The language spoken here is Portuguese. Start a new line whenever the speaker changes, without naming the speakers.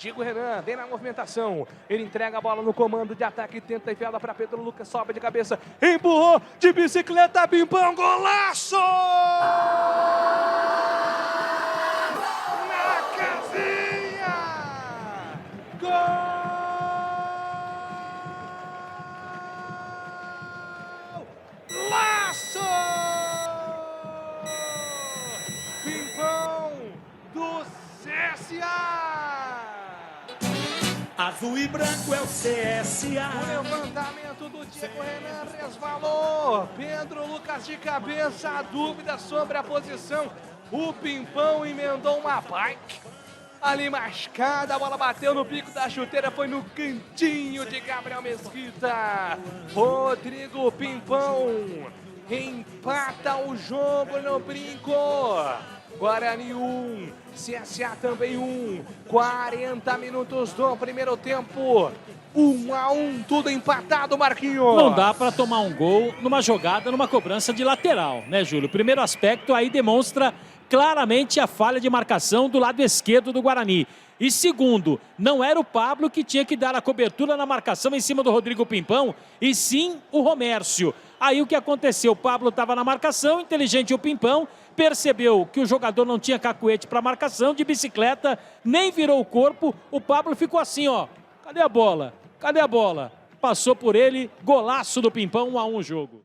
Diego Renan vem na movimentação. Ele entrega a bola no comando de ataque. Tenta enfiada para Pedro Lucas. Sobe de cabeça. Empurrou de bicicleta. Pimpão. Golaço! Na casinha! Golaço! Pimpão do CSA!
Azul e branco é o CSA.
O levantamento do Diego Renan resvalou. Pedro Lucas de cabeça, a dúvida sobre a posição. O Pimpão emendou uma bike. Ali mascada, a bola bateu no bico da chuteira, foi no cantinho de Gabriel Mesquita. Rodrigo Pimpão empata o jogo no brinco. Guarani 1, CSA também 1, 40 minutos do primeiro tempo, 1-1, tudo empatado, Marquinhos.
Não dá para tomar um gol numa jogada, numa cobrança de lateral, né, Júlio? O primeiro aspecto aí demonstra claramente a falha de marcação do lado esquerdo do Guarani. E segundo, não era o Pablo que tinha que dar a cobertura na marcação em cima do Rodrigo Pimpão, e sim o Romércio. Aí o que aconteceu? O Pablo estava na marcação, inteligente o Pimpão, percebeu que o jogador não tinha cacuete para marcação, de bicicleta, nem virou o corpo, o Pablo ficou assim, ó, cadê a bola? Cadê a bola? Passou por ele, golaço do Pimpão, 1-1 o jogo.